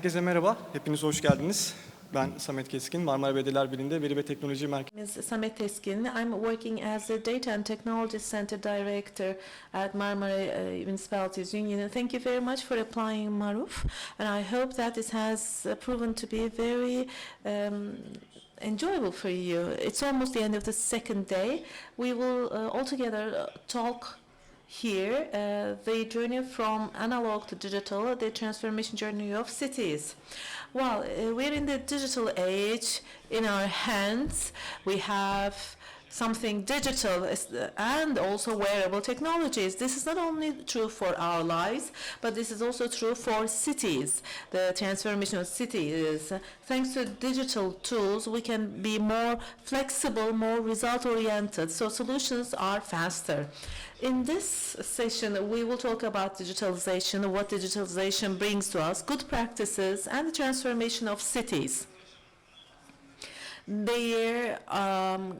Herkese merhaba, hepiniz hoş geldiniz. Ben Samet Keskin, Marmara Belediyeler Birliği'nde Veri ve Teknoloji Merkezi. Samet Keskin. I'm working as the Data and Technology Center Director at Marmara Municipalities Union. Thank you very much for applying MARUF, and I hope that this has proven to be very enjoyable for you. It's almost the end of the second day. We will all together talk here the journey from analog to digital, the transformation journey of cities. Well, we're in the digital age. In our hands, we have something digital and also wearable technologies. This is not only true for our lives, but this is also true for cities. The transformation of cities. Thanks to digital tools, we can be more flexible, more result-oriented, so solutions are faster. In this session, we will talk about digitalization, what digitalization brings to us, good practices, and the transformation of cities. Their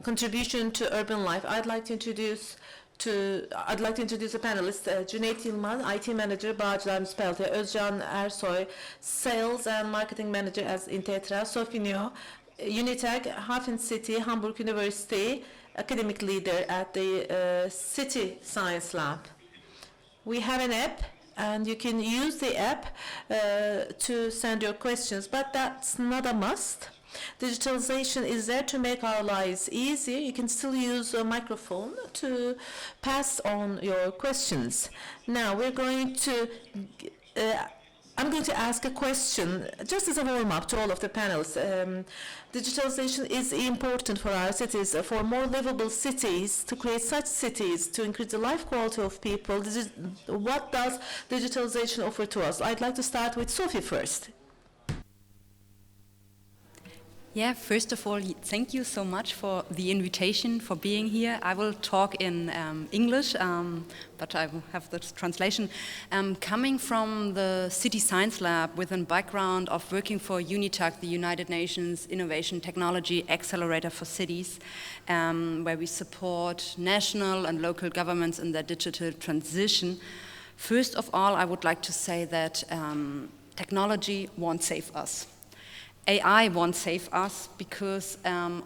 contribution to urban life. I'd like to introduce the panelists. Cüneyt, Yılmaz, IT Manager, Bağcılar Municipality. Özcan, Ersoy, Sales and Marketing Manager as INTETRA. Sophie, UNITAC, HafenCity, Hamburg University, Academic Leader at the City Science Lab. We have an app, and you can use the app to send your questions, but that's not a must. Digitalization is there to make our lives easier. You can still use a microphone to pass on your questions. Now I'm going to ask a question just as a warm-up to all of the panelists. Digitalization is important for our cities, for more livable cities, to create such cities, to increase the life quality of people. What does digitalization offer to us? I'd like to start with Sophie first. Yeah, first of all, thank you so much for the invitation, for being here. I will talk in English, but I will have the translation. Coming from the City Science Lab with a background of working for UNITAC, the United Nations Innovation Technology Accelerator for Cities, where we support national and local governments in their digital transition. First of all, I would like to say that technology won't save us. AI won't save us because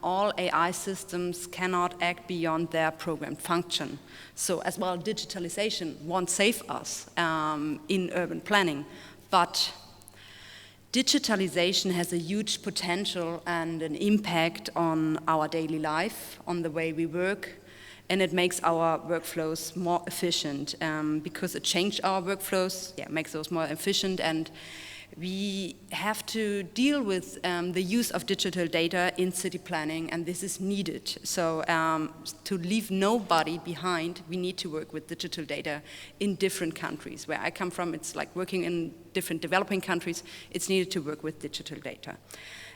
all AI systems cannot act beyond their programmed function. So as well, digitalization won't save us in urban planning, but digitalization has a huge potential and an impact on our daily life, on the way we work, and it makes our workflows more efficient because it changed our workflows, makes those more efficient, and we have to deal with the use of digital data in city planning, and this is needed. So to leave nobody behind, we need to work with digital data in different countries. Where I come from, it's like working in different developing countries, it's needed to work with digital data.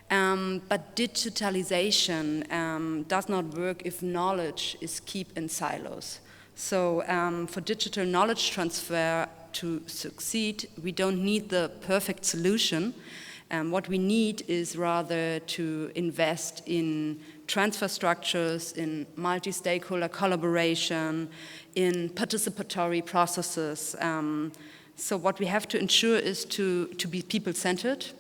But digitalization does not work if knowledge is kept in silos. So for digital knowledge transfer to succeed, we don't need the perfect solution. What we need is rather to invest in transfer structures, in multi-stakeholder collaboration, in participatory processes. So what we have to ensure is to be people-centered.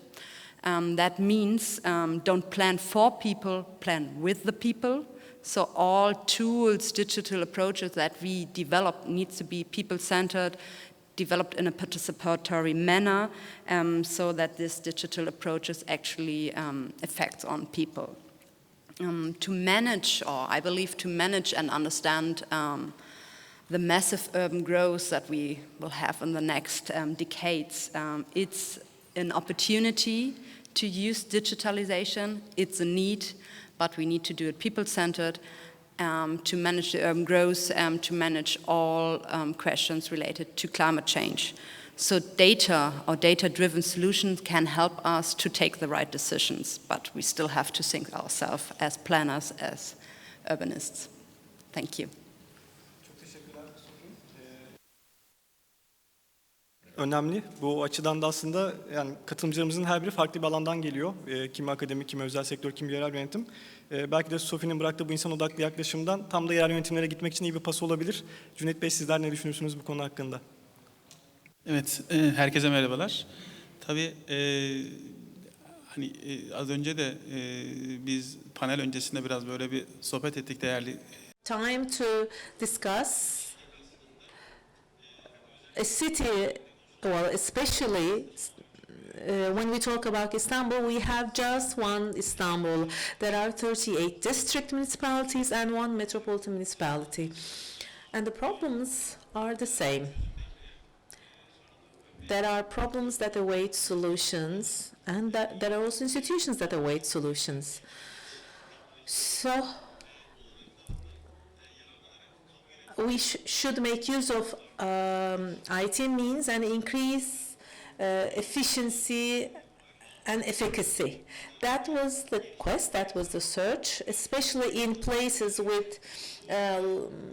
That means don't plan for people, plan with the people. So all tools, digital approaches that we develop needs to be people-centered, developed in a participatory manner, so that this digital approach is actually effects on people. To manage, or I believe to manage and understand the massive urban growth that we will have in the next decades, it's an opportunity to use digitalization. It's a need, but we need to do it people-centered, to manage the urban growth, to manage all questions related to climate change. So data or data-driven solutions can help us to take the right decisions, but we still have to think ourselves as planners, as urbanists. Thank you. Önemli. Bu açıdan da aslında yani katılımcılarımızın her biri farklı bir alandan geliyor. Kimi akademik, kimi özel sektör, kimi yerel yönetim. Belki de Sophie'nin bıraktığı bu insan odaklı yaklaşımdan tam da yerel yönetimlere gitmek için iyi bir pas olabilir. Cüneyt Bey, sizler ne düşünüyorsunuz bu konu hakkında? Evet, herkese merhabalar. Tabii hani az önce de biz panel öncesinde biraz böyle bir sohbet ettik değerli. Time to discuss a city, well, especially when we talk about Istanbul, we have just one Istanbul. There are 38 district municipalities and one metropolitan municipality. And the problems are the same. There are problems that await solutions, and there are also institutions that await solutions. So we should make use of IT means and increase efficiency and efficacy. That was the quest, that was the search, especially in places with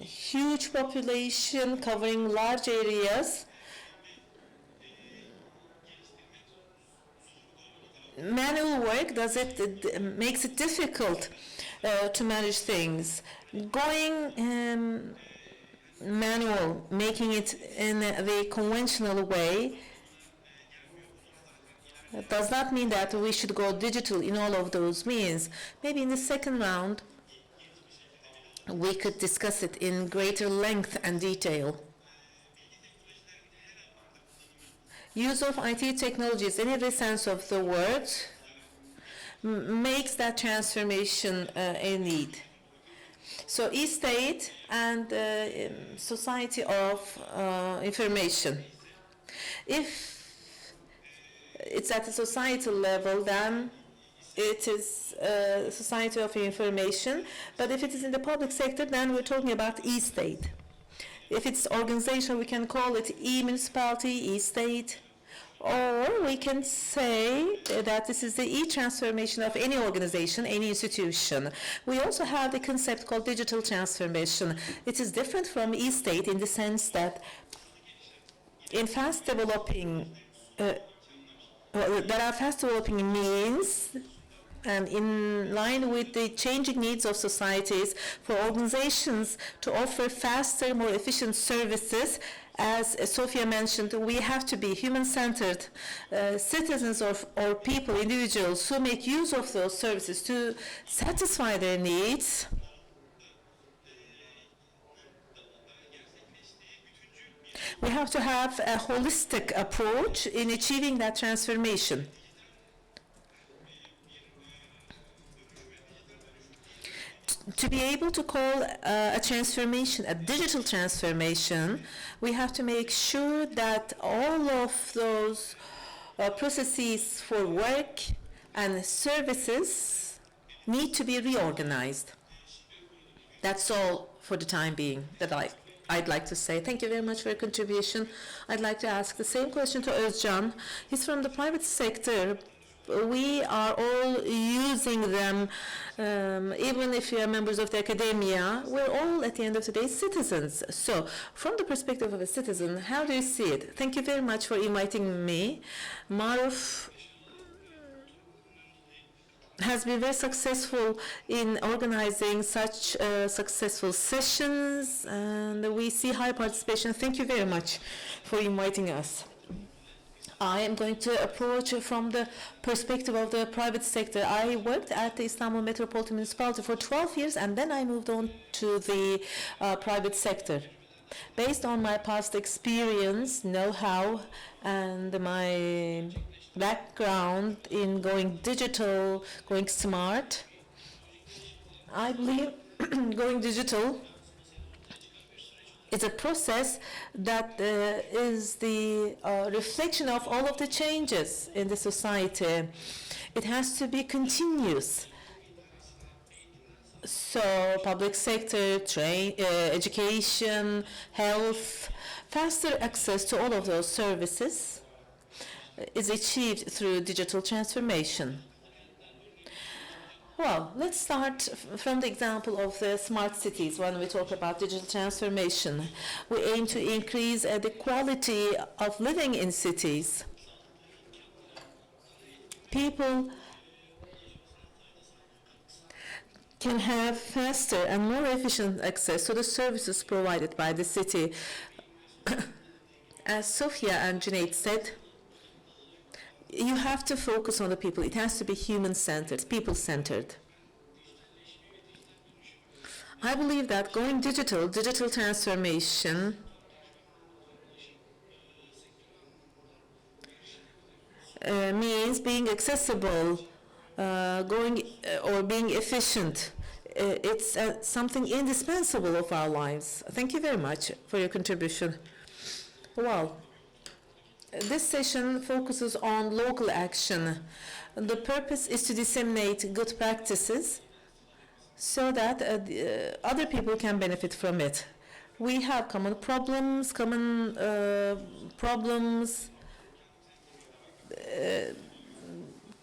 huge population covering large areas. Manual work makes it difficult to manage things. Going manual, making it in the conventional way, does not mean that we should go digital in all of those means. Maybe in the second round, we could discuss it in greater length and detail. Use of IT technologies in every sense of the word makes that transformation a need. So e-state and society of information. If it's at the societal level, then it is a society of information. But if it is in the public sector, then we're talking about e-state. If it's organization, we can call it e-municipality, e-state, or we can say that this is the e-transformation of any organization, any institution. We also have the concept called digital transformation. It is different from e-state in the sense that in fast developing, there are fast developing means, and in line with the changing needs of societies, for organizations to offer faster, more efficient services. As Sophia mentioned, we have to be human-centered citizens or people, individuals who make use of those services to satisfy their needs. We have to have a holistic approach in achieving that transformation. To be able to call a transformation a digital transformation, we have to make sure that all of those processes for work and services need to be reorganized. That's all for the time being that I'd like to say. Thank you very much for your contribution. I'd like to ask the same question to Özcan. He's from the private sector. We are all using them, even if you are members of the academia, we're all at the end of the day citizens. So from the perspective of a citizen, how do you see it? Thank you very much for inviting me. MARUF has been very successful in organizing such successful sessions, and we see high participation. Thank you very much for inviting us. I am going to approach from the perspective of the private sector. I worked at the Istanbul Metropolitan Municipality for 12 years, and then I moved on to the private sector. Based on my past experience, know-how, and my background in going digital, going smart, I believe going digital is a process that is the reflection of all of the changes in the society. It has to be continuous. So public sector, education, health, faster access to all of those services is achieved through digital transformation. Well, let's start from the example of the smart cities when we talk about digital transformation. We aim to increase the quality of living in cities. People can have faster and more efficient access to the services provided by the city. As Sophia and Cüneyt said, you have to focus on the people. It has to be human-centered, people-centered. I believe that going digital transformation means being accessible, or being efficient. It's something indispensable of our lives. Thank you very much for your contribution. Well, this session focuses on local action. The purpose is to disseminate good practices so that other people can benefit from it. We have common problems,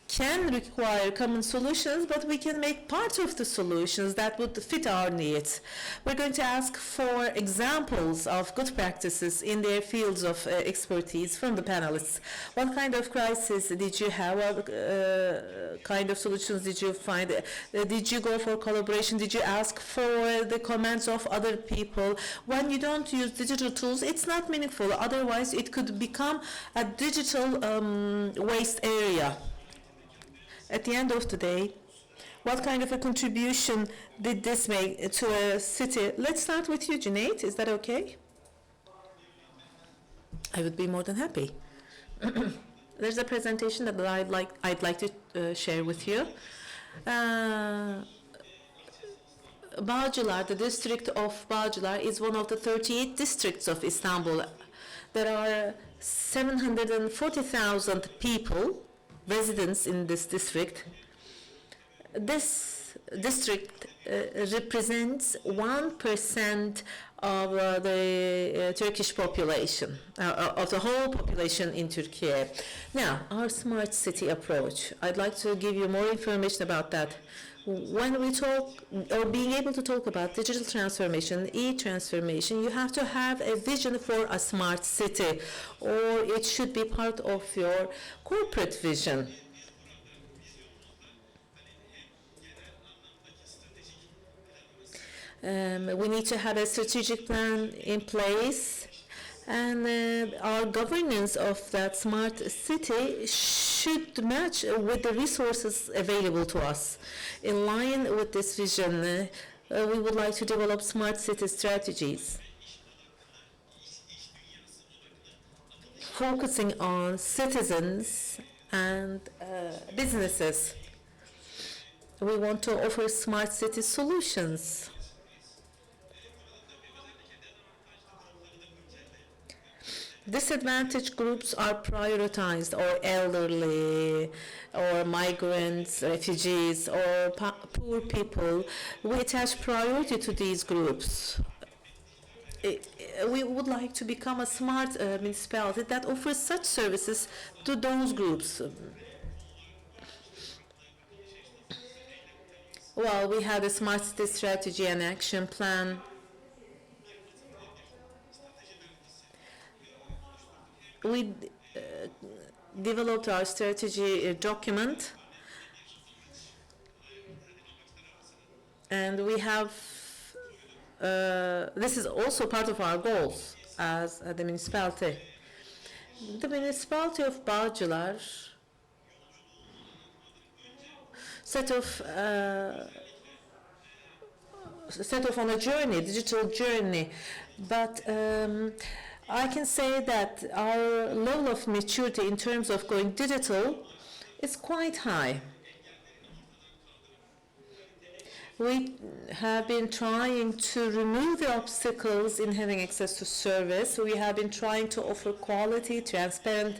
can require common solutions, but we can make part of the solutions that would fit our needs. We're going to ask for examples of good practices in their fields of expertise from the panelists. What kind of crisis did you have? What kind of solutions did you find? Did you go for collaboration? Did you ask for the comments of other people? When you don't use digital tools, it's not meaningful. Otherwise, it could become a digital waste area. At the end of the day, what kind of a contribution did this make to a city? Let's start with you, Cüneyt. Is that okay? I would be more than happy. There's a presentation that I'd like to share with you. Bağcılar, the district of Bağcılar, is one of the 38 districts of Istanbul. There are 740,000 people, residents in this district. This district represents 1% of the Turkish population, of the whole population in Turkey. Now, our smart city approach. I'd like to give you more information about that. When we talk, or being able to talk about digital transformation, e-transformation, you have to have a vision for a smart city, or it should be part of your corporate vision. We need to have a strategic plan in place, and our governance of that smart city should match with the resources available to us. In line with this vision, we would like to develop smart city strategies, focusing on citizens and businesses. We want to offer smart city solutions. Disadvantaged groups are prioritized, or elderly, or migrants, refugees, or poor people. We attach priority to these groups. We would like to become a smart municipality that offers such services to those groups. Well, we have a smart city strategy and action plan. We developed our strategy document, and we have, this is also part of our goals as the municipality. The municipality of Bağcılar set off on a journey, digital journey, but I can say that our level of maturity in terms of going digital is quite high. We have been trying to remove the obstacles in having access to service. We have been trying to offer quality, transparent,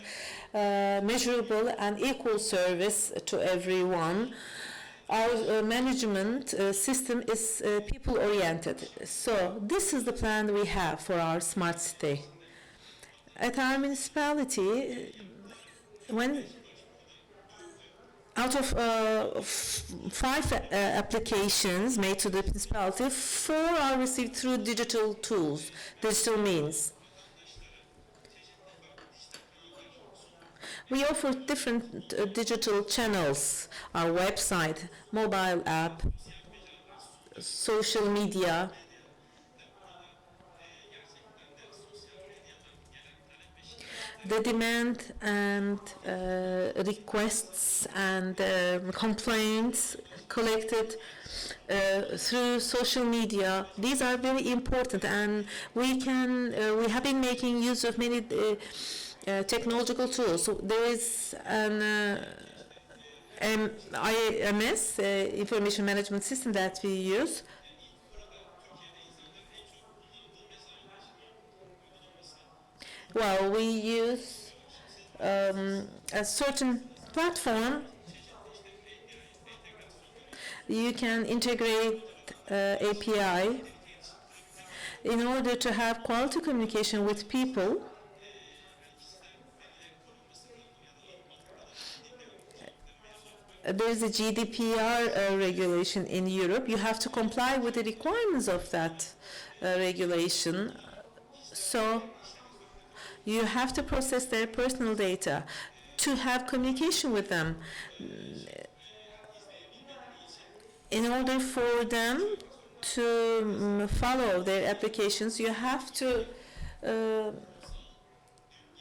measurable, and equal service to everyone. Our management system is people-oriented. So this is the plan we have for our smart city. At our municipality, when out of 5 applications made to the municipality, 4 are received through digital tools, digital means. We offer different digital channels, our website, mobile app, social media. the demand and requests and complaints collected through social media, these are very important, and we have been making use of many technological tools. So there is an IMS, information management system, that we use. Well, we use a certain platform. You can integrate API in order to have quality communication with people. There is a GDPR regulation in Europe. You have to comply with the requirements of that regulation. So you have to process their personal data to have communication with them. In order for them to follow their applications, you have to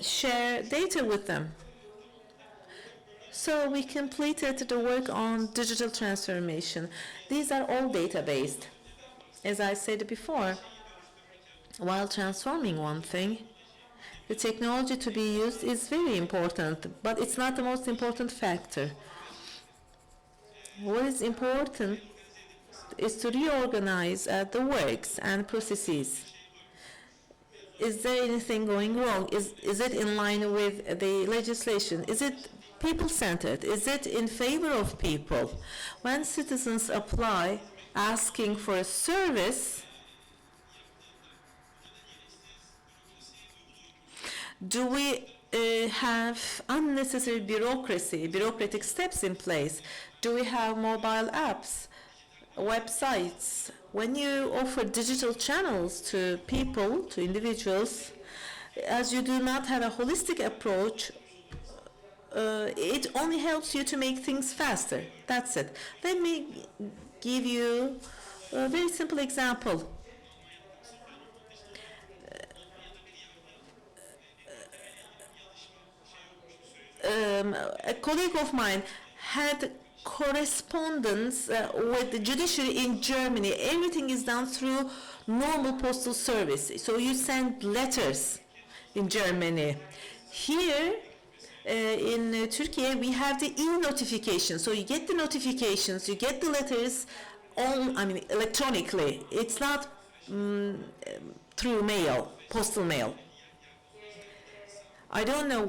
share data with them. So we completed the work on digital transformation. These are all data-based. As I said before, while transforming one thing, the technology to be used is very important, but it's not the most important factor. What is important is to reorganize the works and processes. Is there anything going wrong? Is it in line with the legislation? Is it people-centered? Is it in favor of people? When citizens apply asking for a service, do we have unnecessary bureaucratic steps in place? Do we have mobile apps, websites? When you offer digital channels to people, to individuals, as you do not have a holistic approach, it only helps you to make things faster. That's it. Let me give you a very simple example. A colleague of mine had correspondence with the judiciary in Germany. Everything is done through normal postal service. So you send letters in Germany. Here in Turkey, we have the e-notification. So you get the notifications, you get the letters electronically. It's not through mail, postal mail. I don't know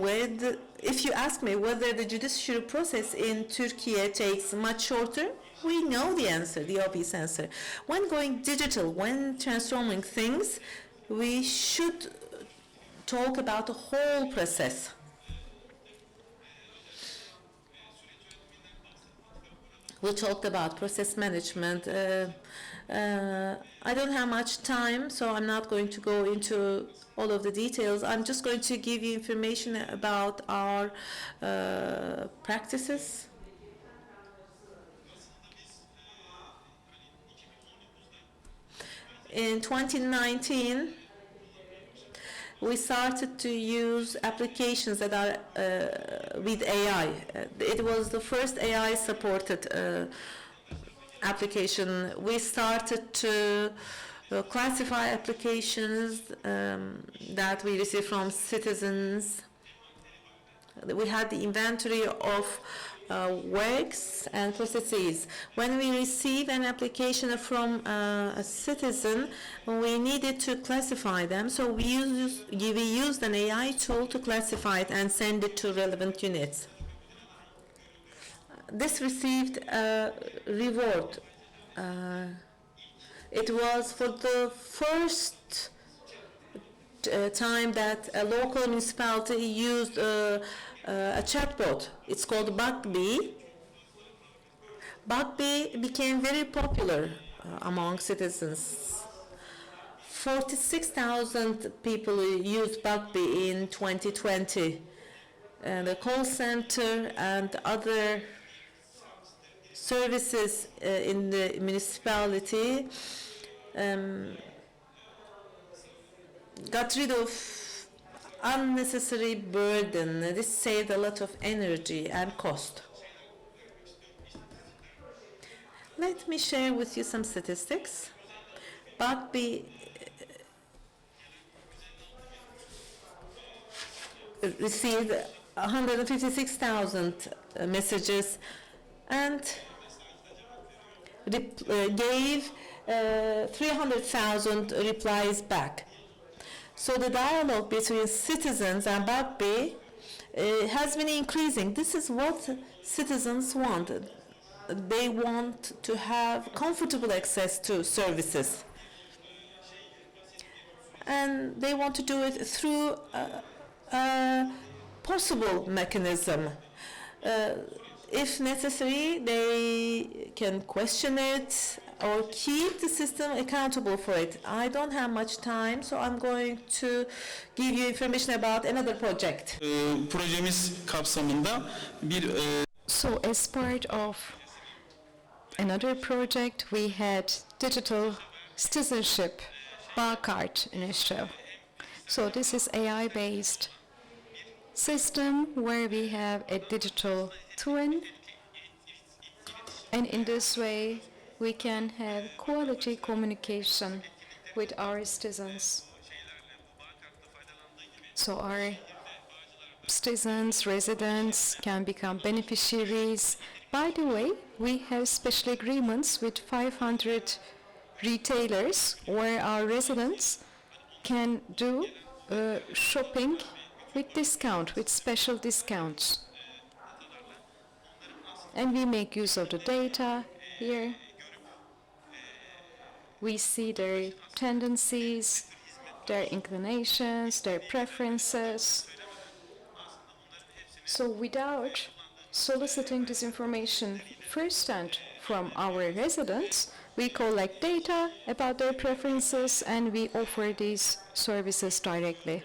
if you ask me whether the judicial process in Turkey takes much shorter, we know the answer, the obvious answer. When going digital, when transforming things, we should talk about the whole process. We talked about process management. I don't have much time, so I'm not going to go into all of the details. I'm just going to give you information about our practices. In 2019, we started to use applications that are with AI. It was the first AI-supported application. We started to classify applications that we receive from citizens. We had the inventory of works and processes. When we receive an application from a citizen, we needed to classify them, so we used an AI tool to classify it and send it to relevant units. This received a reward. It was for the first time that a local municipality used a chatbot. It's called Bugby. Bugby became very popular among citizens. 46,000 people used Bugby in 2020. And the call center and other services in the municipality got rid of unnecessary burden. This saved a lot of energy and cost. Let me share with you some statistics. Bugby received 156,000 messages and gave 300,000 replies back. So the dialogue between citizens and Bugby has been increasing. This is what citizens want. They want to have comfortable access to services. And they want to do it through a possible mechanism. If necessary, they can question it or keep the system accountable for it. I don't have much time, so I'm going to give you information about another project. Projemiz kapsamında bir So as part of another project, we had digital citizenship Bağcılar initiative. So this is AI-based system where we have a digital twin, and in this way we can have quality communication with our citizens. So our citizens, residents can become beneficiaries. By the way, we have special agreements with 500 retailers where our residents can do shopping with discount, with special discounts. And we make use of the data here. We see their tendencies, their inclinations, their preferences. So without soliciting this information firsthand from our residents, we collect data about their preferences and we offer these services directly.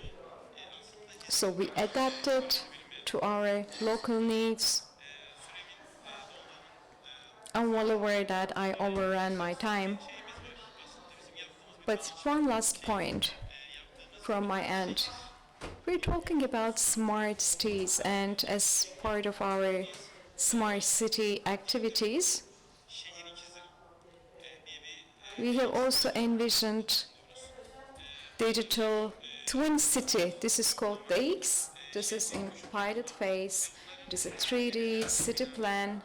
So we adapt it to our local needs. I'm well aware that I overran my time, but one last point from my end. We're talking about smart cities, and as part of our smart city activities, we have also envisioned digital twin city. This is called DX. This is in pilot phase. It is a 3D city plan,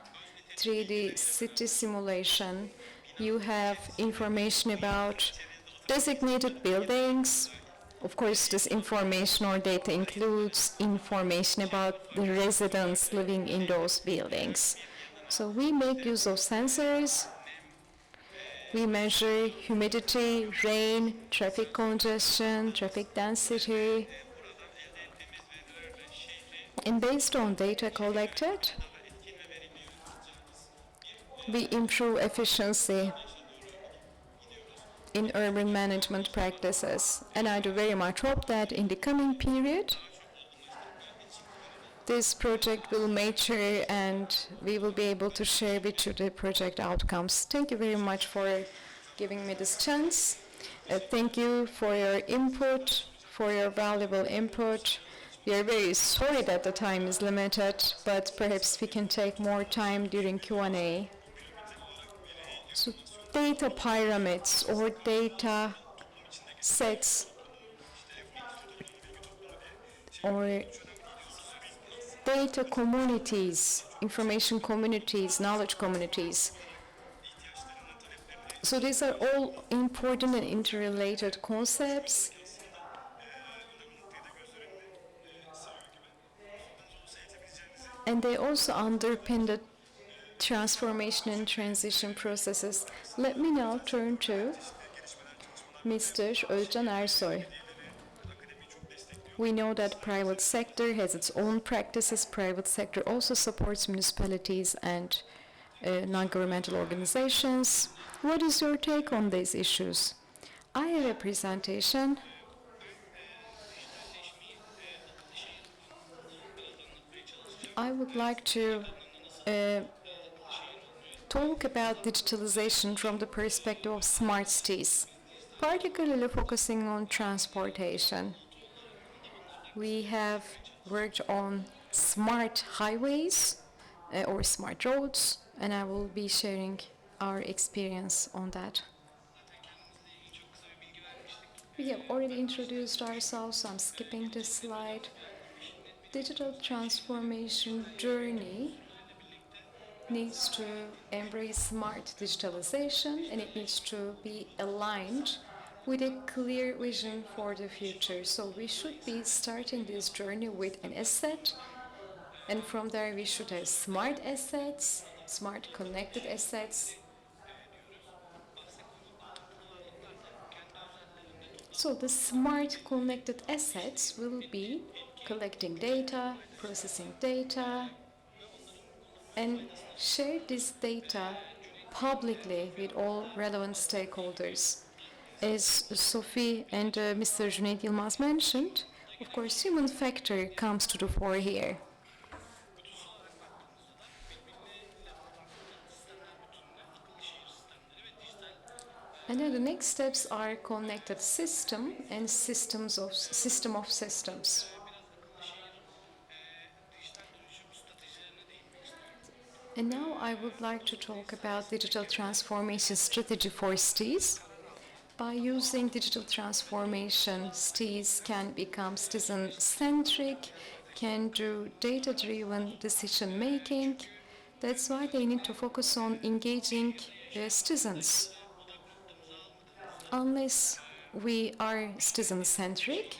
3D city simulation. You have information about designated buildings. Of course, this information or data includes information about the residents living in those buildings. So we make use of sensors. We measure humidity, rain, traffic congestion, traffic density. And based on data collected, we improve efficiency in urban management practices. And I do very much hope that in the coming period, this project will mature and we will be able to share with you the project outcomes. Thank you very much for giving me this chance. Thank you for your input, for your valuable input. We are very sorry that the time is limited, but perhaps we can take more time during Q&A. So data pyramids or data sets or data communities, information communities, knowledge communities. So these are all important and interrelated concepts. And they also underpin the transformation and transition processes. Let me now turn to Mr. Özcan Ersoy. We know that private sector has its own practices. Private sector also supports municipalities and non-governmental organizations. What is your take on these issues? I have a presentation. I would like to talk about digitalization from the perspective of smart cities, particularly focusing on transportation. We have worked on smart highways or smart roads, and I will be sharing our experience on that. We have already introduced ourselves, so I'm skipping this slide. Digital transformation journey needs to embrace smart digitalization, and it needs to be aligned with a clear vision for the future. So we should be starting this journey with an asset, and from there we should have smart assets, smart connected assets. So the smart connected assets will be collecting data, processing data, and share this data publicly with all relevant stakeholders. As Sophie and Mr. Cüneyt Yılmaz mentioned, of course, human factor comes to the fore here. And then the next steps are connected system and system of systems. And now I would like to talk about digital transformation strategy for cities. By using digital transformation, cities can become citizen-centric, can do data-driven decision-making. That's why they need to focus on engaging citizens. Unless we are citizen-centric,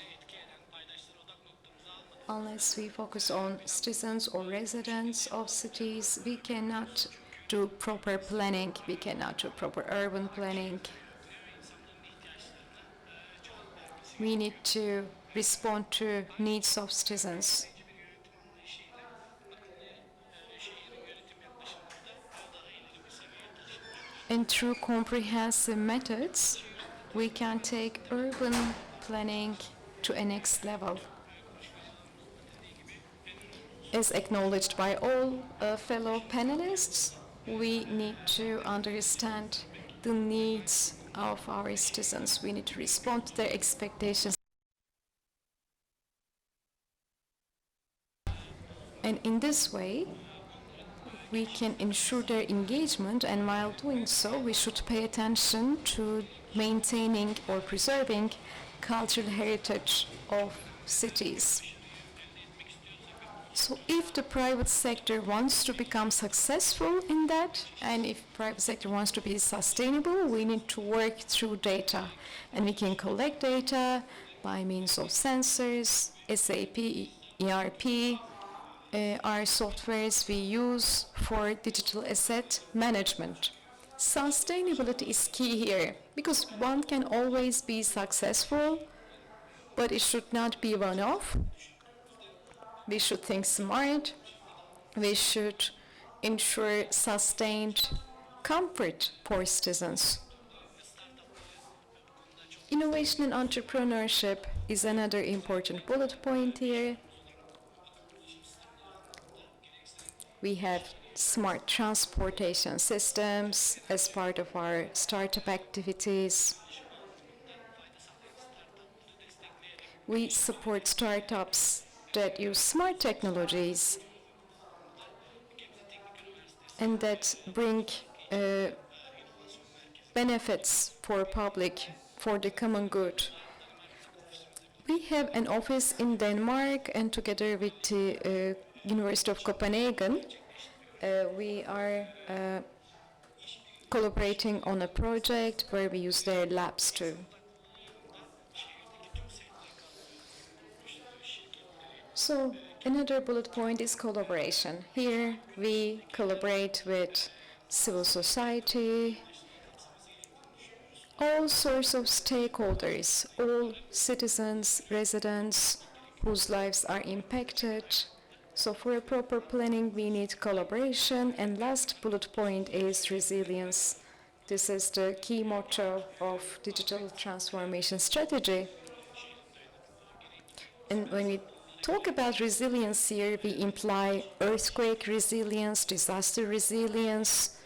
unless we focus on citizens or residents of cities, we cannot do proper planning, we cannot do proper urban planning. We need to respond to needs of citizens. And through comprehensive methods, we can take urban planning to a next level. As acknowledged by all fellow panelists, we need to understand the needs of our citizens. We need to respond to their expectations. And in this way, we can ensure their engagement, and while doing so, we should pay attention to maintaining or preserving cultural heritage of cities. So if the private sector wants to become successful in that, and if private sector wants to be sustainable, we need to work through data. And we can collect data by means of sensors, SAP, ERP, our softwares we use for digital asset management. Sustainability is key here, because one can always be successful, but it should not be one-off. We should think smart. We should ensure sustained comfort for citizens. Innovation and entrepreneurship is another important bullet point here. We have smart transportation systems as part of our startup activities. We support startups that use smart technologies and that bring benefits for public, for the common good. We have an office in Denmark, and together with the University of Copenhagen, we are collaborating on a project where we use their labs too. So another bullet point is collaboration. Here we collaborate with civil society, all sorts of stakeholders, all citizens, residents whose lives are impacted. So for a proper planning, we need collaboration. And last bullet point is resilience. This is the key motto of digital transformation strategy. And when we talk about resilience here, we imply earthquake resilience, disaster resilience,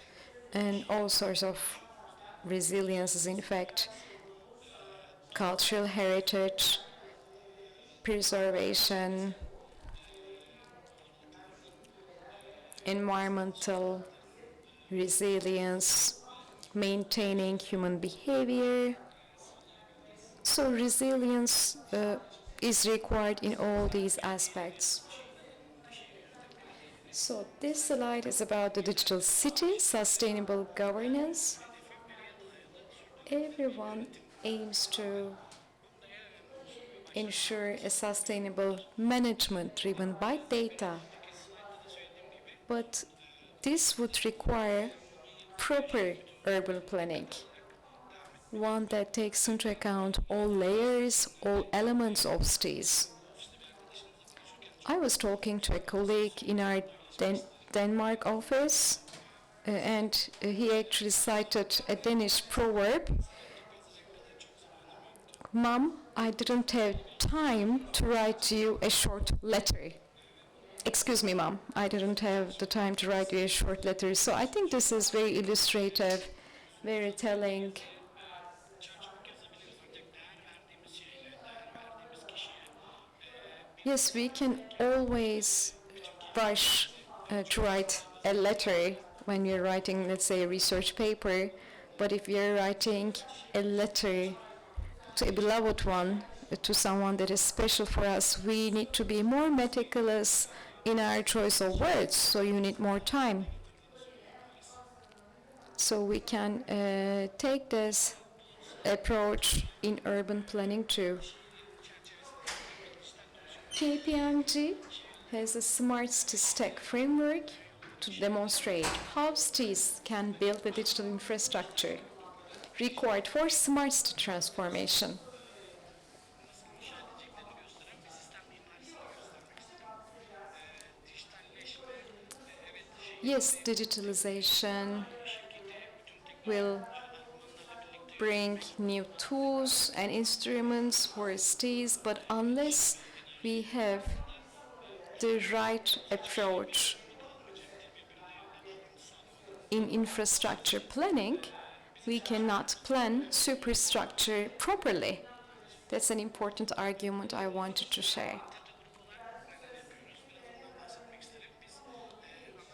and all sorts of resiliences, in fact, cultural heritage, preservation, environmental resilience, maintaining human behavior. So resilience is required in all these aspects. So this slide is about the digital city, sustainable governance. Everyone aims to ensure a sustainable management driven by data. But this would require proper urban planning, one that takes into account all layers, all elements of cities. I was talking to a colleague in our Denmark office, and he actually cited a Danish proverb. Mom, I didn't have time to write you a short letter. Excuse me, Mom, I didn't have the time to write you a short letter. So I think this is very illustrative, very telling. Yes, we can always rush to write a letter when you're writing, let's say, a research paper, but if you're writing a letter to a beloved one, to someone that is special for us, we need to be more meticulous in our choice of words, so you need more time. So we can take this approach in urban planning too. KPMG has a smart city stack framework to demonstrate how cities can build the digital infrastructure required for smart city transformation. Yes, digitalization will bring new tools and instruments for cities, but unless we have the right approach in infrastructure planning, we cannot plan superstructure properly. That's an important argument I wanted to share.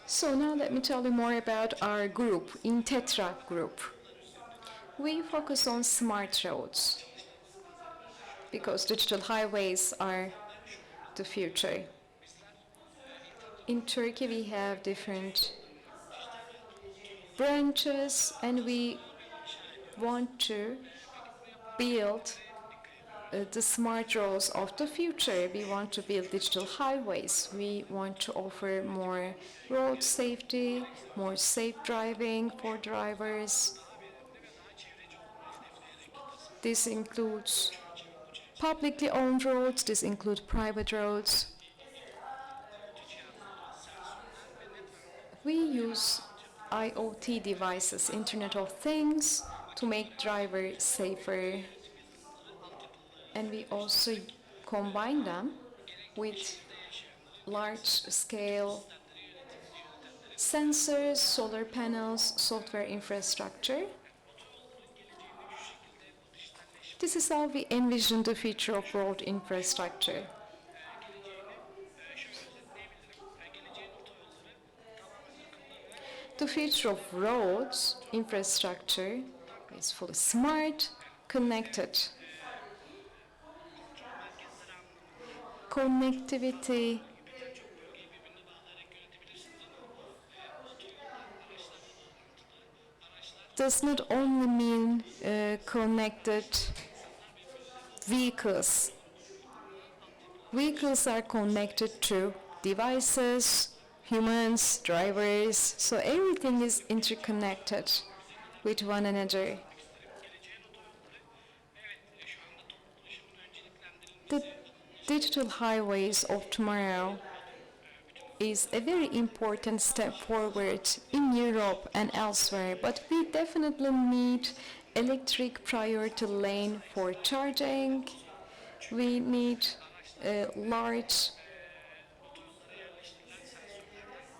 So now let me tell you more about our group, INTETRA group. We focus on smart roads because digital highways are the future. In Turkey, we have different branches, and we want to build the smart roads of the future. We want to build digital highways. We want to offer more road safety, more safe driving for drivers. This includes publicly owned roads, this includes private roads. We use IoT devices, Internet of Things, to make drivers safer. And we also combine them with large-scale sensors, solar panels, software infrastructure. This is how we envision the future of road infrastructure. The future of roads infrastructure is fully smart, connected. Connectivity does not only mean connected vehicles. Vehicles are connected to devices, humans, drivers, so everything is interconnected with one another. The digital highways of tomorrow is a very important step forward in Europe and elsewhere, but we definitely need electric priority lane for charging. We need a large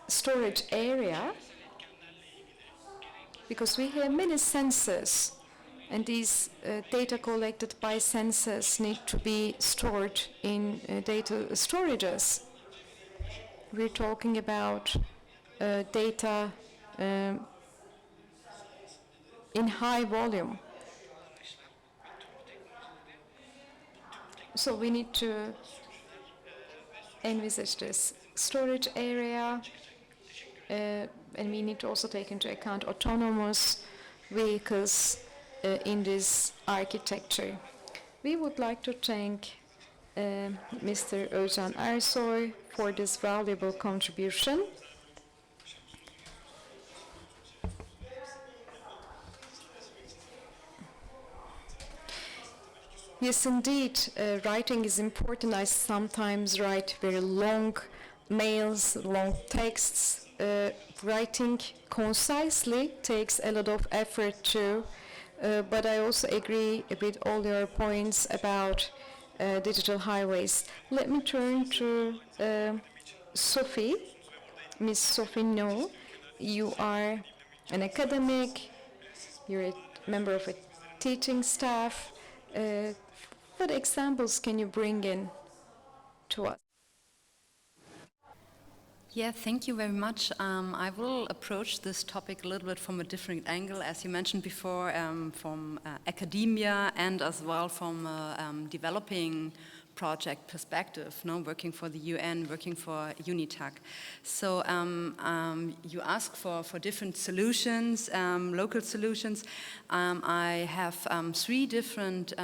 storage area because we have many sensors And these data collected by sensors need to be stored in data storages. We're talking about data in high volume. So we need to envisage this storage area, and we need to also take into account autonomous vehicles in this architecture. We would like to thank Mr. Özcan Ersoy for this valuable contribution. Yes, indeed, writing is important. I sometimes write very long mails, long texts. Writing concisely takes a lot of effort too, but I also agree with all your points about digital highways. Let me turn to Sophie, Miss Sophie Naue. You are an academic, you're a member of a teaching staff. What examples can you bring in to us? Yeah, thank you very much. I will approach this topic a little bit from a different angle, as you mentioned before, from academia and as well from developing project perspective, working for the UN, working for UNITAC. So you ask for different solutions, local solutions. I have 3 different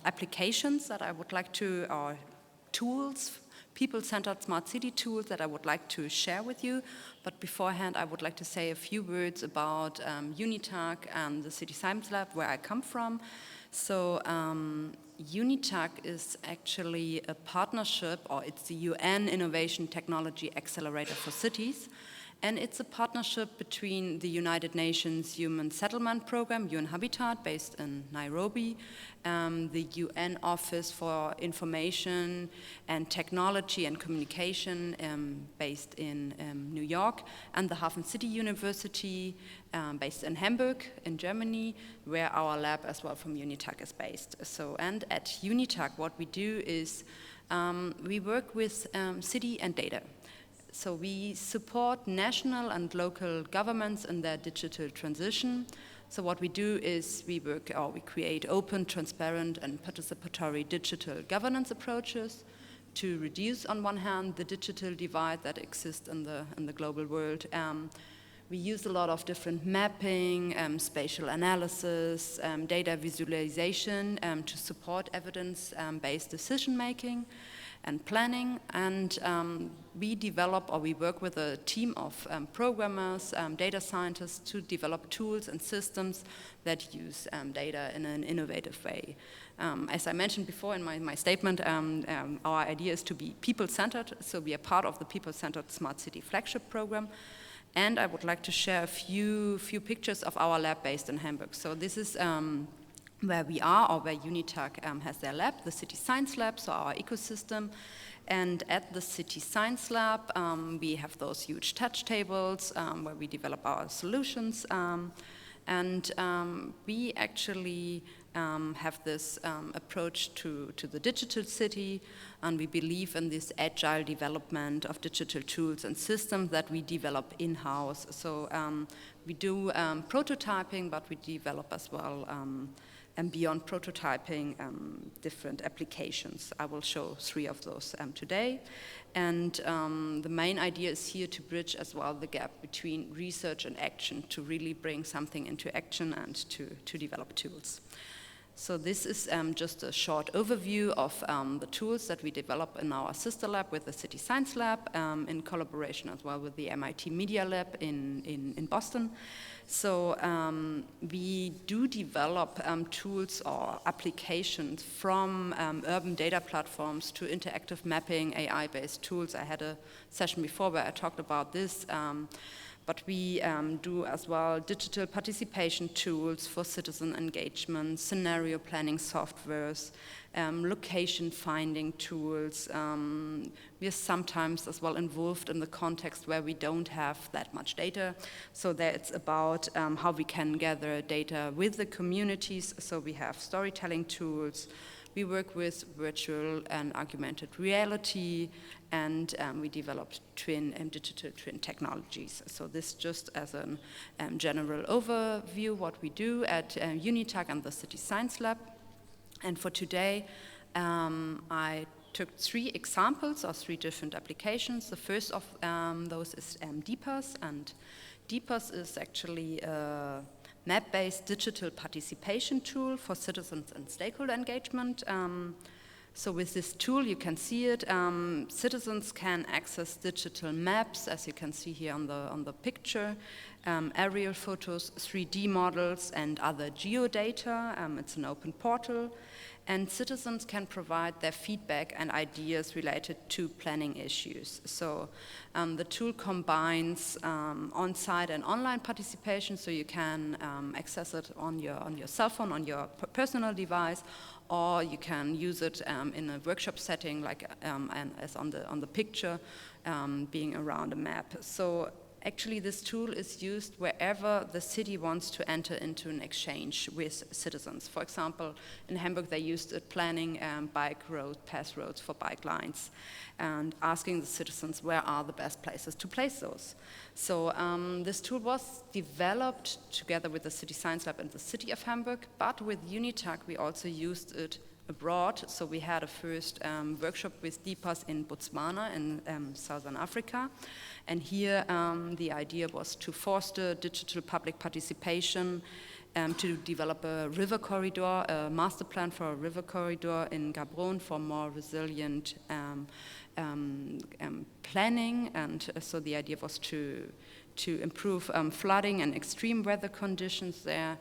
applications that I would like to, or tools, people-centered smart city tools that I would like to share with you. But beforehand, I would like to say a few words about UNITAC and the City Science Lab, where I come from. So UNITAC is actually a partnership, or it's the UN Innovation Technology Accelerator for Cities. And it's a partnership between the United Nations Human Settlement Program, UN Habitat, based in Nairobi, the UN Office for Information and Technology and Communication, based in New York, and the HafenCity University, based in Hamburg, in Germany, where our lab as well from UNITAC is based. So, and at UNITAC, what we do is we work with city and data. So we support national and local governments in their digital transition. So what we do is we create open, transparent, and participatory digital governance approaches to reduce, on one hand, the digital divide that exists in the global world. We use a lot of different mapping, spatial analysis, data visualization to support evidence-based decision making and planning, and we develop, or we work with a team of programmers, data scientists to develop tools and systems that use data in an innovative way. As I mentioned before in my statement, our idea is to be people-centered, so we are part of the people-centered Smart City flagship program. And I would like to share a few pictures of our lab based in Hamburg. So this is where we are, or where UNITAC has their lab, the City Science Lab, so our ecosystem. And at the City Science Lab, we have those huge touch tables where we develop our solutions. And we actually have this approach to the digital city, and we believe in this agile development of digital tools and systems that we develop in-house. So we do prototyping, but we develop as well, and beyond prototyping, different applications. I will show 3 of those today. And the main idea is here to bridge as well the gap between research and action, to really bring something into action and to develop tools. So this is just a short overview of the tools that we develop in our sister lab with the City Science Lab, in collaboration as well with the MIT Media Lab in Boston. So we do develop tools or applications from urban data platforms to interactive mapping, AI-based tools. I had a session before where I talked about this. But we do as well digital participation tools for citizen engagement, scenario planning softwares, location finding tools. We are sometimes as well involved in the context where we don't have that much data. So that it's about how we can gather data with the communities. So we have storytelling tools. We work with virtual and augmented reality, and we developed digital twin technologies. So this just as a general overview what we do at UNITAC and the City Science Lab. And for today, I took 3 examples of 3 different applications. The first of those is DPAS, and DPAS is actually a map-based digital participation tool for citizens and stakeholder engagement. So with this tool, you can see it, citizens can access digital maps, as you can see here on the picture, aerial photos, 3D models, and other geodata. It's an open portal. And citizens can provide their feedback and ideas related to planning issues. So the tool combines on-site and online participation, so you can access it on your cell phone, on your personal device, or you can use it in a workshop setting, like as on the picture, being around a map. So actually, this tool is used wherever the city wants to enter into an exchange with citizens. For example, in Hamburg, they used it planning path roads for bike lines, and asking the citizens where are the best places to place those. So this tool was developed together with the City Science Lab and the City of Hamburg, but with UNITAC, we also used it abroad. So we had a first workshop with DPAS in Botswana in Southern Africa. And here the idea was to foster digital public participation, to develop a river corridor, a master plan for a river corridor in Gaborone for more resilient planning. And so the idea was to improve flooding and extreme weather conditions there,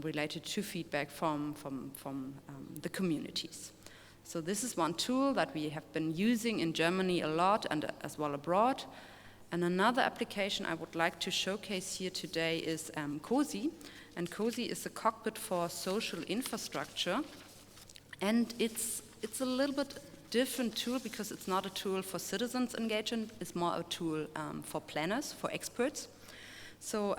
related to feedback from the communities. So this is one tool that we have been using in Germany a lot and as well abroad. And another application I would like to showcase here today is COSI. And COSI is a cockpit for social infrastructure. And it's a little bit different tool because it's not a tool for citizens engagement, it's more a tool for planners, for experts. So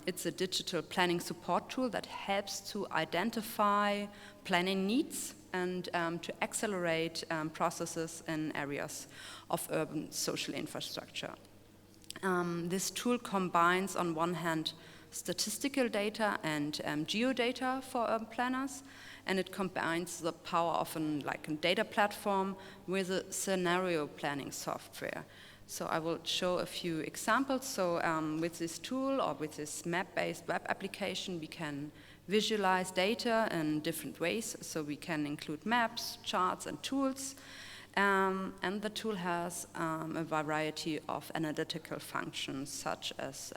it's a digital planning support tool that helps to identify planning needs and to accelerate processes in areas of urban social infrastructure. This tool combines, on one hand, statistical data and geodata for urban planners, and it combines the power of a data platform with a scenario planning software. So I will show a few examples. So with this tool or with this map-based web application, we can visualize data in different ways. So we can include maps, charts, and tools. And the tool has a variety of analytical functions, such as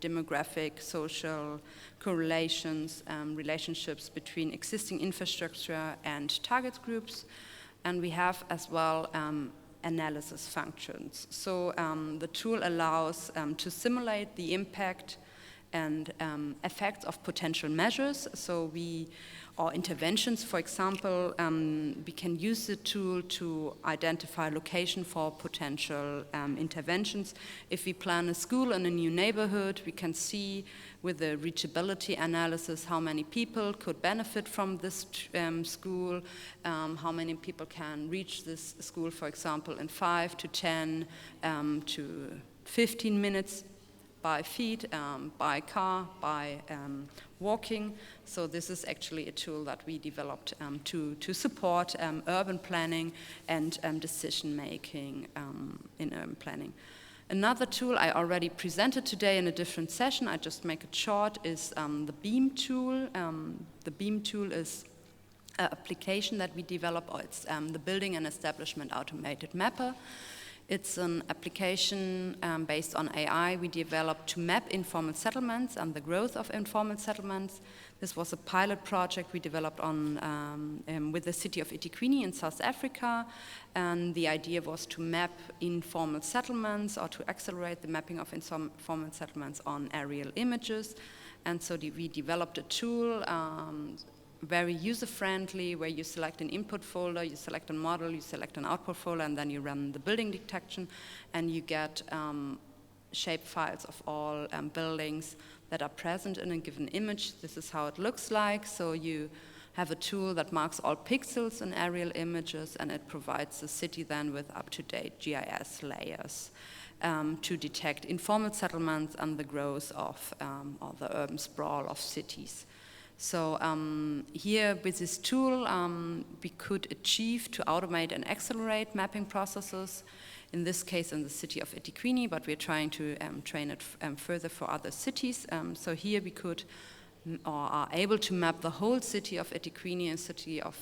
demographic, social correlations, relationships between existing infrastructure and target groups. And we have as well analysis functions. So the tool allows to simulate the impact and effects of potential measures. So or interventions, for example, we can use the tool to identify location for potential interventions. If we plan a school in a new neighborhood, we can see with the reachability analysis how many people could benefit from this school, how many people can reach this school, for example, in 5 to 10 to 15 minutes by feet, by car, by walking. So this is actually a tool that we developed to support urban planning and decision making in urban planning. Another tool I already presented today in a different session, I just make it short, is the BEAM tool. The BEAM tool is an application that we develop, or it's the Building and Establishment Automated Mapper. It's an application based on AI we developed to map informal settlements and the growth of informal settlements. This was a pilot project we developed with the city of Itiquini in South Africa, and the idea was to map informal settlements or to accelerate the mapping of informal settlements on aerial images. And so we developed a tool, very user-friendly, where you select an input folder, you select a model, you select an output folder, and then you run the building detection, and you get shape files of all buildings that are present in a given image. This is how it looks like. So you have a tool that marks all pixels in aerial images, and it provides the city then with up-to-date GIS layers to detect informal settlements and the growth of or the urban sprawl of cities. So here with this tool, we could achieve to automate and accelerate mapping processes, in this case in the city of Itiquini, but we're trying to train it further for other cities. So here we could, or are able to map the whole city of Itiquini, a city of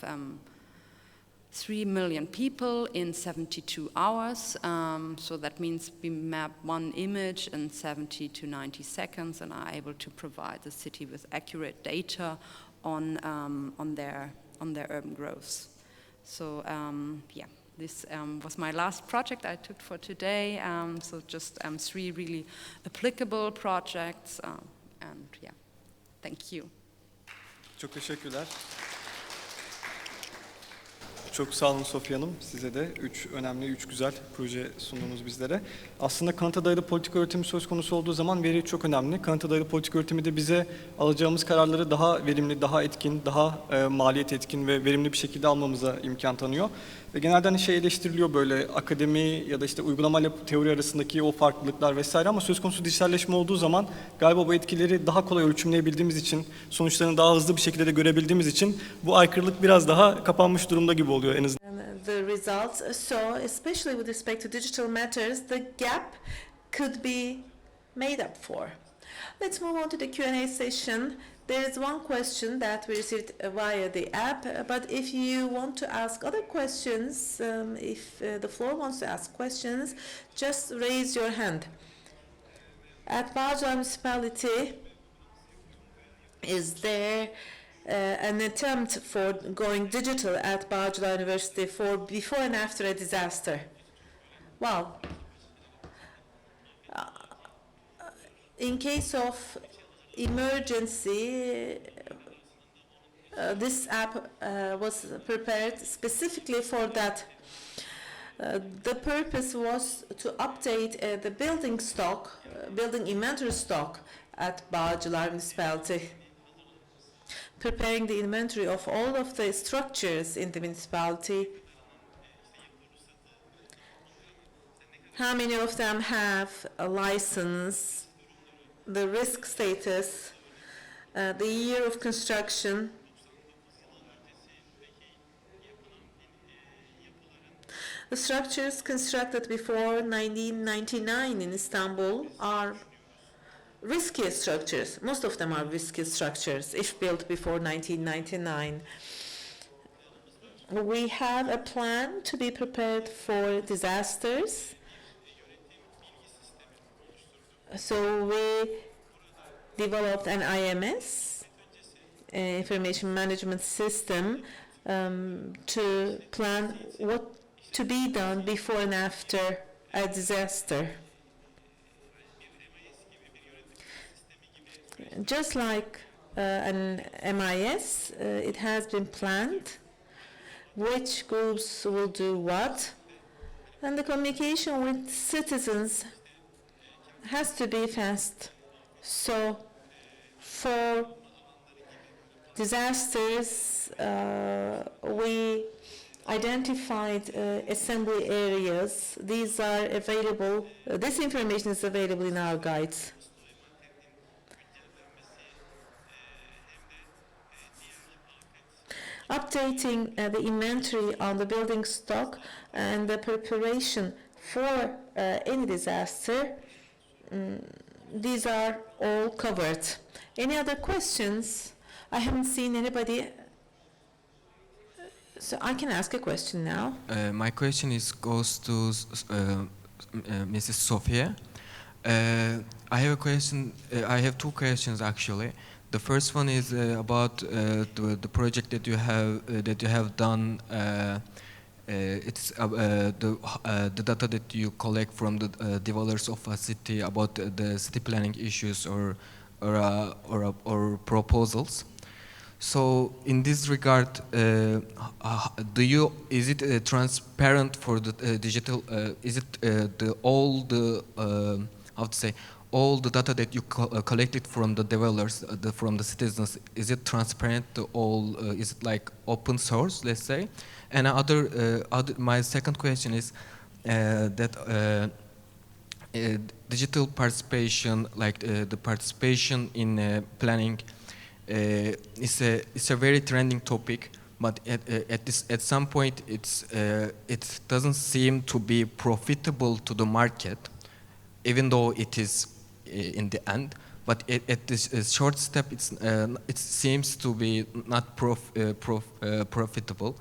3 million people in 72 hours. So that means we map one image in 70 to 90 seconds and are able to provide the city with accurate data on their urban growths. So yeah, this was my last project I took for today. So just 3 really applicable projects, and yeah, thank you. Çok teşekkürler. Çok sağ olun Sophie Hanım. Size de 3 önemli, 3 güzel proje sundunuz bizlere. Aslında kanıta dayalı politika üretimi söz konusu olduğu zaman veri çok önemli. Kanıta dayalı politika üretimi de bize alacağımız kararları daha verimli, daha etkin, daha maliyet etkin ve verimli bir şekilde almamıza imkan tanıyor. Ve genelde hani şey eleştiriliyor böyle akademi ya da işte uygulamayla teori arasındaki o farklılıklar vesaire, ama söz konusu dijitalleşme olduğu zaman galiba bu etkileri daha kolay ölçümleyebildiğimiz için, sonuçlarını daha hızlı bir şekilde de görebildiğimiz için bu aykırılık biraz daha kapanmış durumda gibi oluyor en azından. The results, so especially with respect to digital matters, the gap could be made up for. Let's move on to the Q&A session. There is one question that we received via the app, but if you want to ask other questions, if the floor wants to ask questions, just raise your hand. At Bağcılar Municipality, is there an attempt for going digital at Bağcılar University for before and after a disaster? Well, in case of emergency, this app was prepared specifically for that. The purpose was to update the building stock, building inventory stock at Bağcılar Municipality, preparing the inventory of all of the structures in the municipality. How many of them have a license, the risk status, the year of construction, the structures constructed before 1999 in Istanbul are risky structures. Most of them are risky structures if built before 1999. We have a plan to be prepared for disasters. So we developed an IMS, information management system, to plan what to be done before and after a disaster. Just like an MIS, it has been planned which groups will do what, and the communication with citizens has to be fast. So for disasters, we identified assembly areas. These are available, this information is available in our guides. Updating the inventory on the building stock and the preparation for any disaster, these are all covered. Any other questions? I haven't seen anybody, so I can ask a question now. My question goes to Mrs. Sophie. I have a question. I have 2 questions actually. The first one is about the project that you have done. It's the data that you collect from the developers of a city about the city planning issues or proposals. So in this regard, is it transparent for the digital? Is it all the data that you collected from the developers, from the citizens? Is it transparent to all? Is it like open source, let's say? And my second question is that digital participation, like the participation in planning. It's a very trending topic, but at some point it doesn't seem to be profitable to the market, even though it is in the end. But at this short step, it seems to be not profitable.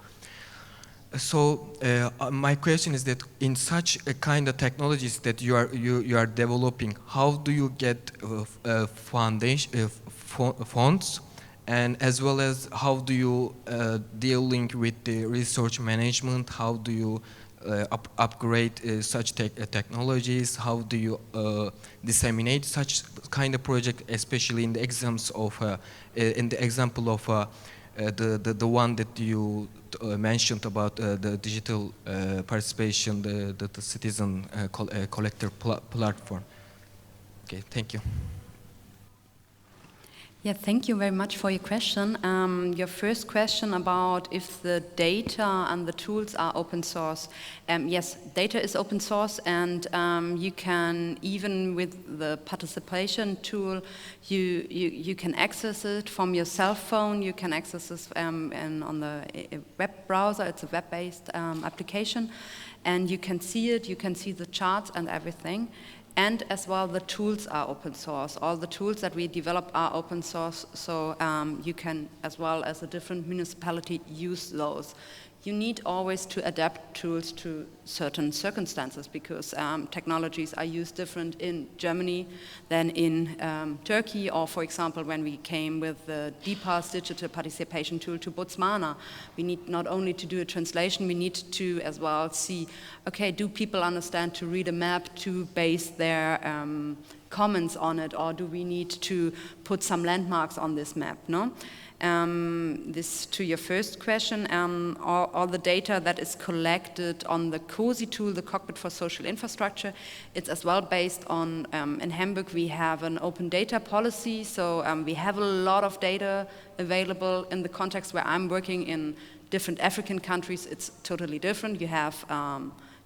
So my question is that in such a kind of technologies that you are developing, how do you get funds, and as well as how do you dealing with the research management? How do you upgrade such technologies? How do you disseminate such kind of project, especially in the example of the one that you mentioned about the digital participation, the citizen collector platform? Okay, thank you. Yeah, thank you very much for your question. Your first question about if the data and the tools are open source. Yes, data is open source, and you can, even with the participation tool, you can access it from your cell phone. You can access it on the web browser. It's a web-based application, and you can see it. You can see the charts and everything. And as well, the tools are open source. All the tools that we develop are open source, so you can, as well as a different municipality, use those. You need always to adapt tools to certain circumstances, because technologies are used different in Germany than in Turkey, or for example, when we came with the DPAS digital participation tool to Botswana, we need not only to do a translation, we need to as well see, okay, do people understand to read a map to base their comments on it, or do we need to put some landmarks on this map, no? This to your first question, all the data that is collected on the COSI tool, the Cockpit for Social Infrastructure, it's as well based on, in Hamburg we have an open data policy, so we have a lot of data available. In the context where I'm working in different African countries, it's totally different. You have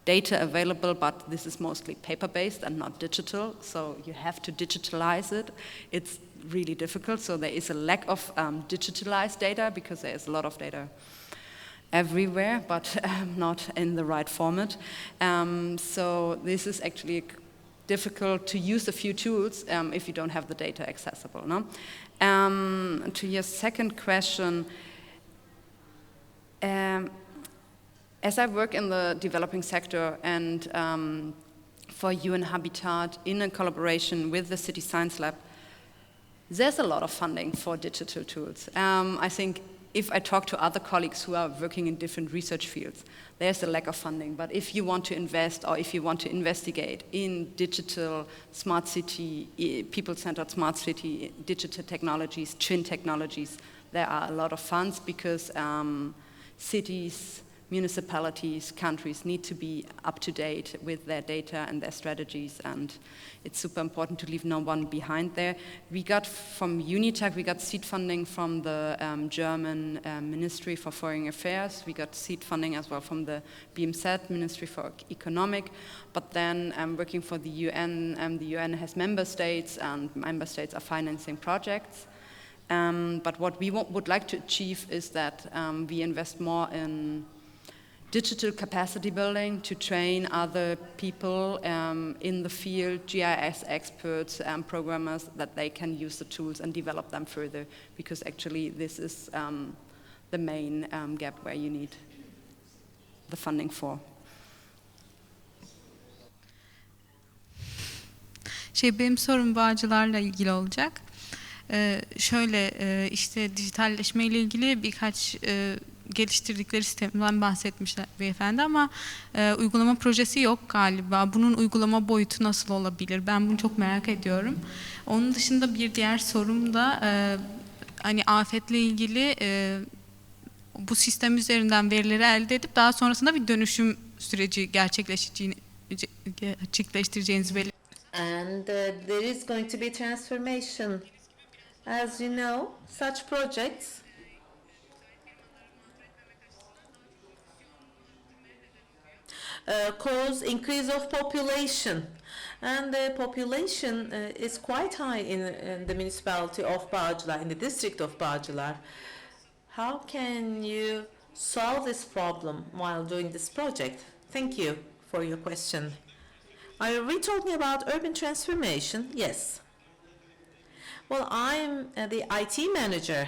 data available, but this is mostly paper-based and not digital, so you have to digitalize it. It's really difficult, so there is a lack of digitalized data, because there is a lot of data everywhere, but not in the right format. So this is actually difficult to use a few tools if you don't have the data accessible, no? To your second question, as I work in the developing sector and for UN Habitat in a collaboration with the City Science Lab, there's a lot of funding for digital tools. I think if I talk to other colleagues who are working in different research fields, there's a lack of funding. But if you want to invest, or if you want to investigate in digital smart city, people-centered smart city, digital technologies, twin technologies, there are a lot of funds, because cities, municipalities, countries need to be up to date with their data and their strategies, and it's super important to leave no one behind there. We got from UNITAC, we got seed funding from the German Ministry for Foreign Affairs. We got seed funding as well from the BMZ, Ministry for Economic, but then working for the UN, the UN has member states, and member states are financing projects. But what we would like to achieve is that we invest more in digital capacity building to train other people in the field, GIS experts and programmers, that they can use the tools and develop them further, because actually this is the main gap where you need the funding for. Benim sorum Bağcılar'la ilgili olacak. Şöyle işte dijitalleşme ile ilgili birkaç geliştirdikleri sistemden bahsetmişler beyefendi ama uygulama projesi yok galiba. Bunun uygulama boyutu nasıl olabilir? Ben bunu çok merak ediyorum. Onun dışında bir diğer sorum da hani afetle ilgili bu sistem üzerinden verileri elde edip daha sonrasında bir dönüşüm süreci gerçekleştireceğinizi belirtiyor. And there is going to be transformation. As you know, such projects cause increase of population, and the population is quite high in the municipality of Bağcılar, in the district of Bağcılar. How can you solve this problem while doing this project? Thank you for your question. Are we talking about urban transformation? Yes. Well, I'm the IT manager.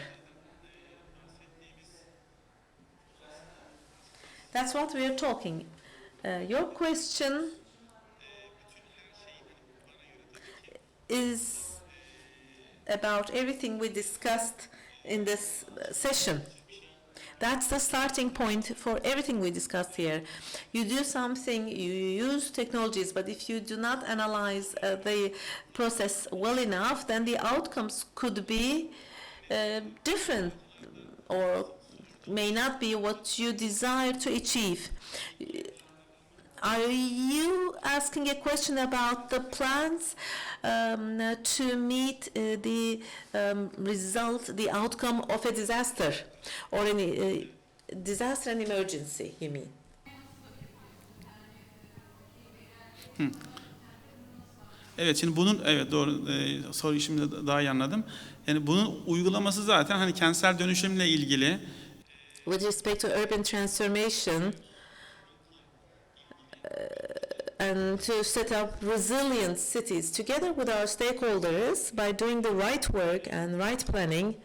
That's what we are talking. Your question is about everything we discussed in this session. That's the starting point for everything we discussed here. You do something, you use technologies, but if you do not analyze the process well enough, then the outcomes could be different or may not be what you desire to achieve. Are you asking a question about the plans to meet the result, the outcome of a disaster or any disaster and emergency, you mean? Evet, şimdi bunun doğru soruyu şimdi daha iyi anladım. Yani bunun uygulaması zaten hani kentsel dönüşümle ilgili. With respect to urban transformation, and to set up resilient cities together with our stakeholders by doing the right work and right planning,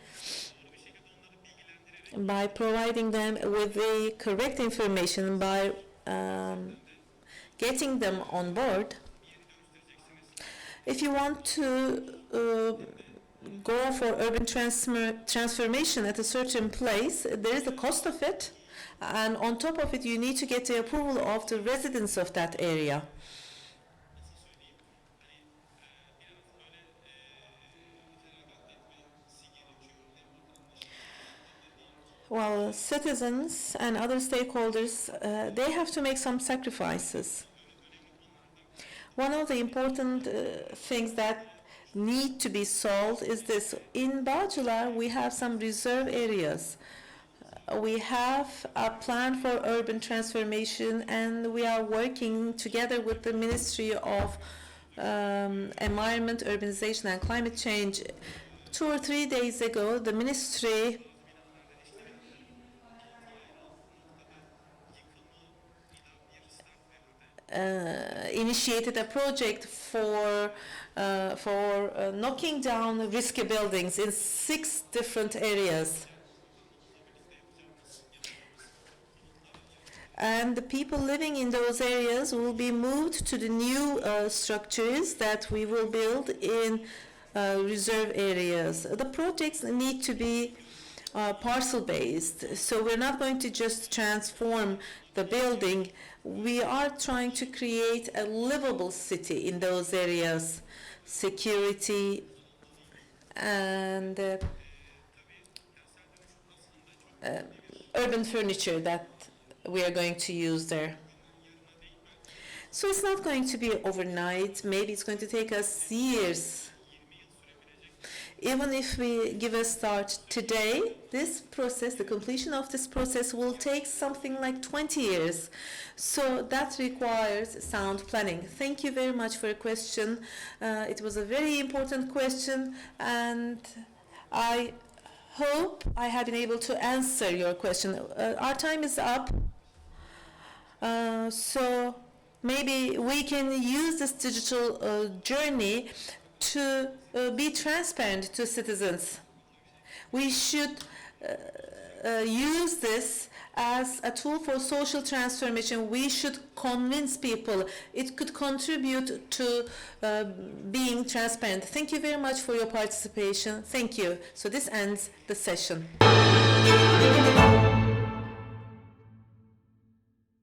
by providing them with the correct information, by getting them on board. If you want to go for urban transformation at a certain place, there is the cost of it. And on top of it, you need to get the approval of the residents of that area. Well, citizens and other stakeholders, they have to make some sacrifices. One of the important things that need to be solved is this. In Bağcılar, we have some reserve areas. We have a plan for urban transformation, and we are working together with the Ministry of Environment, Urbanization and Climate Change. 2 or 3 days ago, the ministry initiated a project for knocking down risky buildings in 6 different areas. And the people living in those areas will be moved to the new structures that we will build in reserve areas. The projects need to be parcel-based, so we're not going to just transform the building. We are trying to create a livable city in those areas, security and urban furniture that we are going to use there. So it's not going to be overnight. Maybe it's going to take us years. Even if we give a start today, this process, the completion of this process will take something like 20 years. So that requires sound planning. Thank you very much for your question. It was a very important question, and I hope I have been able to answer your question. Our time is up, so maybe we can use this digital journey to be transparent to citizens. We should use this as a tool for social transformation. We should convince people. It could contribute to being transparent. Thank you very much for your participation. Thank you. So this ends the session.